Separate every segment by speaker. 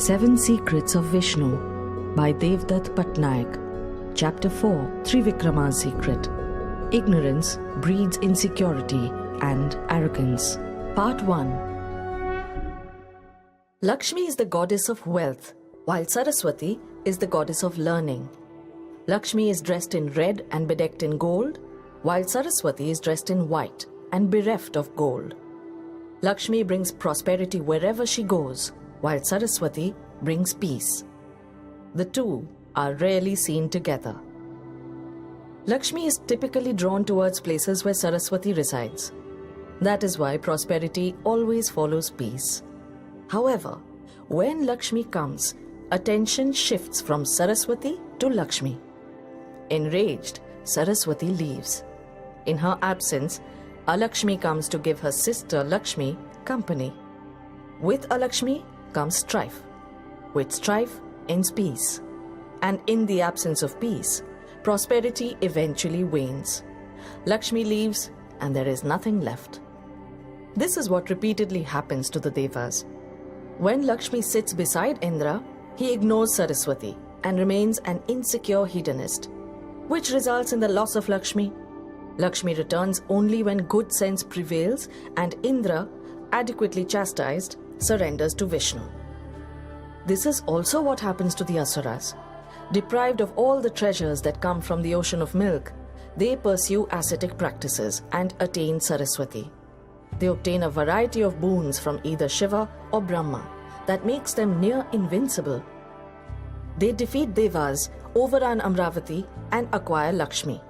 Speaker 1: 7 Secrets of Vishnu by Devdutt Pattanaik. Chapter 4, Trivikrama's Secret. Ignorance breeds insecurity and arrogance. Part 1. Lakshmi is the goddess of wealth, while Saraswati is the goddess of learning. Lakshmi is dressed in red and bedecked in gold, while Saraswati is dressed in white and bereft of gold. Lakshmi brings prosperity wherever she goes, while Saraswati brings peace. The two are rarely seen together. Lakshmi is typically drawn towards places where Saraswati resides. That is why prosperity always follows peace. However, when Lakshmi comes, attention shifts from Saraswati to Lakshmi. Enraged, Saraswati leaves. In her absence, Alakshmi comes to give her sister Lakshmi company. With Alakshmi comes strife. With strife ends peace. And in the absence of peace, prosperity eventually wanes. Lakshmi leaves and there is nothing left. This is what repeatedly happens to the Devas. When Lakshmi sits beside Indra, he ignores Saraswati and remains an insecure hedonist, which results in the loss of Lakshmi. Lakshmi returns only when good sense prevails and Indra, adequately chastised, surrenders to Vishnu. This is also what happens to the Asuras. Deprived of all the treasures that come from the ocean of milk, they pursue ascetic practices and attain Saraswati. They obtain a variety of boons from either Shiva or Brahma that makes them near invincible. They defeat Devas, overrun Amravati and acquire Lakshmi.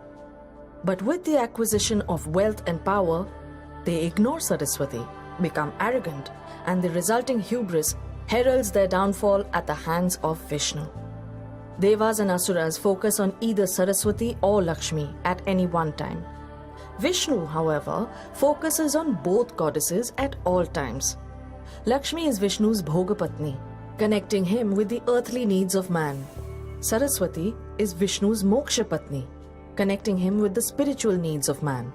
Speaker 1: But with the acquisition of wealth and power, they ignore Saraswati, become arrogant, and the resulting hubris heralds their downfall at the hands of Vishnu. Devas and Asuras focus on either Saraswati or Lakshmi at any one time. Vishnu, however, focuses on both goddesses at all times. Lakshmi is Vishnu's BHOGA-PATNI, connecting him with the earthly needs of man. Saraswati is Vishnu's Moksha-PATNI, connecting him with the spiritual needs of man.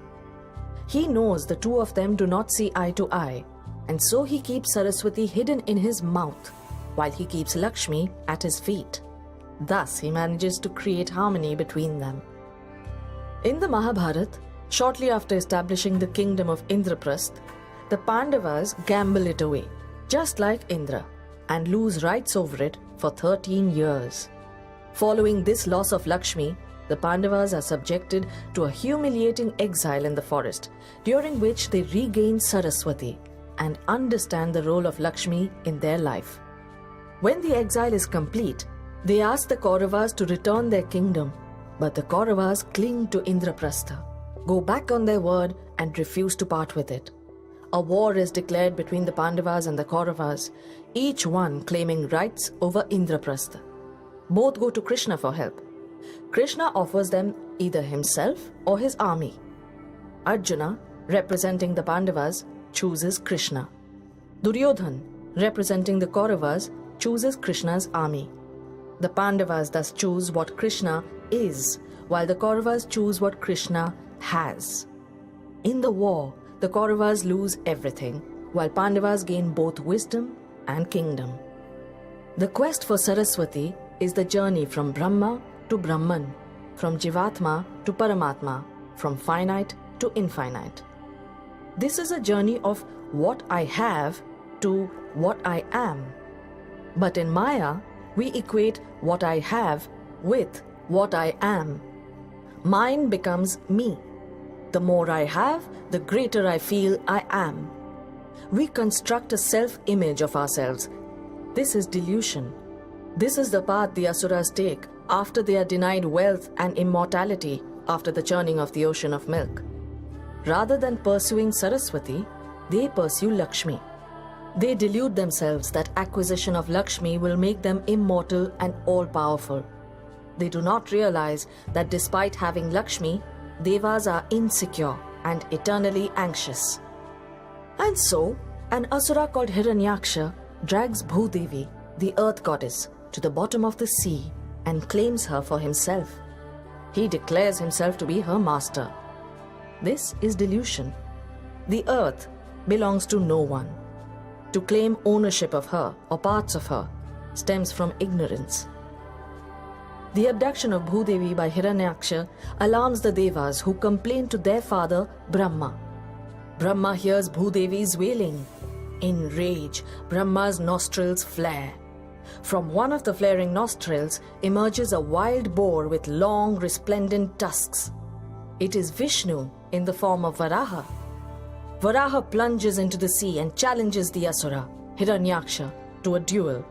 Speaker 1: He knows the two of them do not see eye to eye, and so he keeps Saraswati hidden in his mouth, while he keeps Lakshmi at his feet. Thus he manages to create harmony between them. In the Mahabharata, shortly after establishing the kingdom of Indraprasth, the Pandavas gamble it away, just like Indra, and lose rights over it for 13 years. Following this loss of Lakshmi, the Pandavas are subjected to a humiliating exile in the forest, during which they regain Saraswati and understand the role of Lakshmi in their life. When the exile is complete, they ask the Kauravas to return their kingdom, but the Kauravas cling to Indraprastha, go back on their word and refuse to part with it. A war is declared between the Pandavas and the Kauravas, each one claiming rights over Indraprastha. Both go to Krishna for help. Krishna offers them either himself or his army. Arjuna, representing the Pandavas, chooses Krishna. Duryodhan, representing the Kauravas, chooses Krishna's army. The Pandavas thus choose what Krishna is, while the Kauravas choose what Krishna has. In the war, the Kauravas lose everything, while Pandavas gain both wisdom and kingdom. The quest for Saraswati is the journey from Brahma to Brahman, from Jivatma to Paramatma, from finite to infinite. This is a journey of what I have to what I am. But in Maya, we equate what I have with what I am. Mine becomes me. The more I have, the greater I feel I am. We construct a self-image of ourselves. This is delusion. This is the path the Asuras take after they are denied wealth and immortality after the churning of the ocean of milk. Rather than pursuing Saraswati, they pursue Lakshmi. They delude themselves that acquisition of Lakshmi will make them immortal and all-powerful. They do not realize that despite having Lakshmi, Devas are insecure and eternally anxious. And so, an Asura called Hiranyaksha drags Bhudevi, the earth goddess, to the bottom of the sea and claims her for himself. He declares himself to be her master. This is delusion. The earth belongs to no one. To claim ownership of her or parts of her stems from ignorance. The abduction of Bhudevi by Hiranyaksha alarms the Devas, who complain to their father Brahma. Brahma hears Bhudevi's wailing. In rage, Brahma's nostrils flare. From one of the flaring nostrils emerges a wild boar with long, resplendent tusks. It is Vishnu in the form of Varaha. Varaha plunges into the sea and challenges the Asura, Hiranyaksha, to a duel.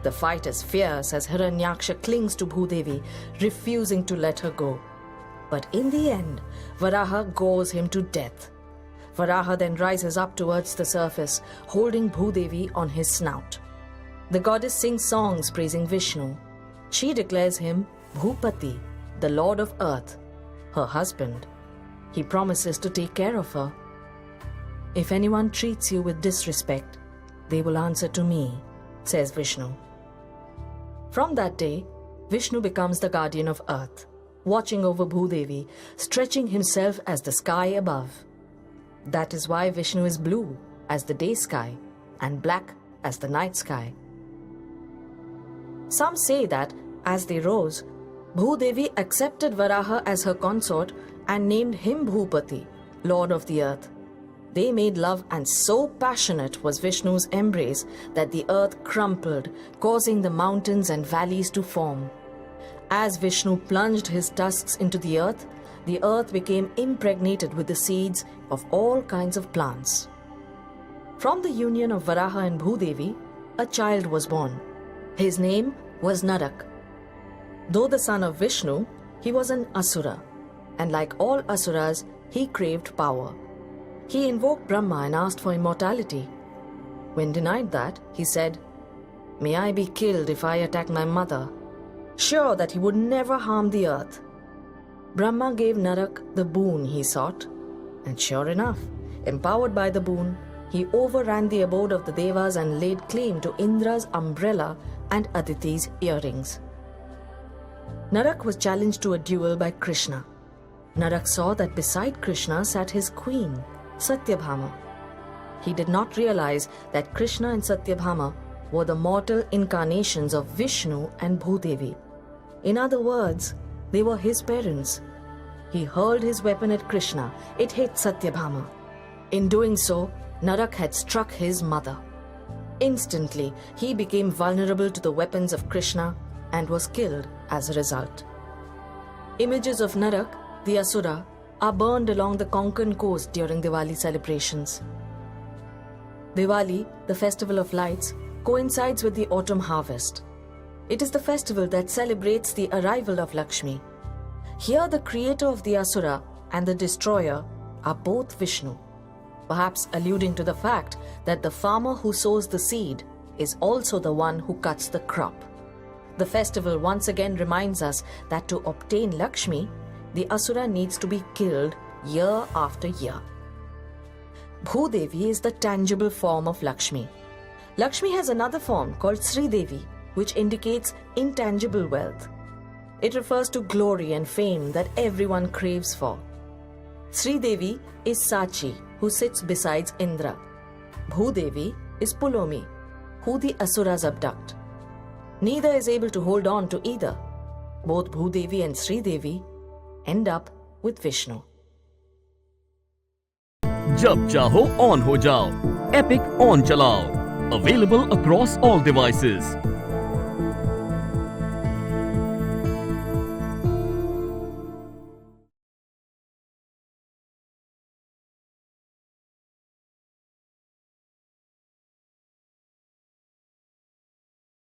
Speaker 1: The fight is fierce as Hiranyaksha clings to Bhudevi, refusing to let her go. But in the end, Varaha gores him to death. Varaha then rises up towards the surface, holding Bhudevi on his snout. The goddess sings songs praising Vishnu. She declares him Bhupati, the lord of earth, her husband. He promises to take care of her. If anyone treats you with disrespect, they will answer to me, says Vishnu. From that day, Vishnu becomes the guardian of earth, watching over Bhudevi, stretching himself as the sky above. That is why Vishnu is blue as the day sky and black as the night sky. Some say that, as they rose, Bhudevi accepted Varaha as her consort and named him Bhupati, Lord of the earth. They made love, and so passionate was Vishnu's embrace that the earth crumpled, causing the mountains and valleys to form. As Vishnu plunged his tusks into the earth became impregnated with the seeds of all kinds of plants. From the union of Varaha and Bhudevi, a child was born. His name was Narak. Though the son of Vishnu, he was an Asura, and like all Asuras, he craved power. He invoked Brahma and asked for immortality. When denied that, he said, "May I be killed if I attack my mother," sure that he would never harm the earth. Brahma gave Narak the boon he sought, and sure enough, empowered by the boon, he overran the abode of the Devas and laid claim to Indra's umbrella and Aditi's earrings. Narak was challenged to a duel by Krishna. Narak saw that beside Krishna sat his queen, Satyabhama. He did not realize that Krishna and Satyabhama were the mortal incarnations of Vishnu and Bhudevi. In other words, they were his parents. He hurled his weapon at Krishna. It hit Satyabhama. In doing so, Narak had struck his mother. Instantly, he became vulnerable to the weapons of Krishna and was killed as a result. Images of Narak, the Asura, are burned along the Konkan coast during Diwali celebrations. Diwali, the festival of lights, coincides with the autumn harvest. It is the festival that celebrates the arrival of Lakshmi. Here, the creator of the Asura and the destroyer are both Vishnu, perhaps alluding to the fact that the farmer who sows the seed is also the one who cuts the crop. The festival once again reminds us that to obtain Lakshmi, the Asura needs to be killed year after year. Bhudevi is the tangible form of Lakshmi. Lakshmi has another form called Sri Devi, which indicates intangible wealth. It refers to glory and fame that everyone craves for. Sri Devi is Sachi, who sits beside Indra. Bhudevi is Pulomi, who the Asuras abduct. Neither is able to hold on to either. Both Bhudevi and Sri Devi end up with Vishnu.
Speaker 2: जब चाहो on हो जाओ, epic on चलाओ. Available across all devices.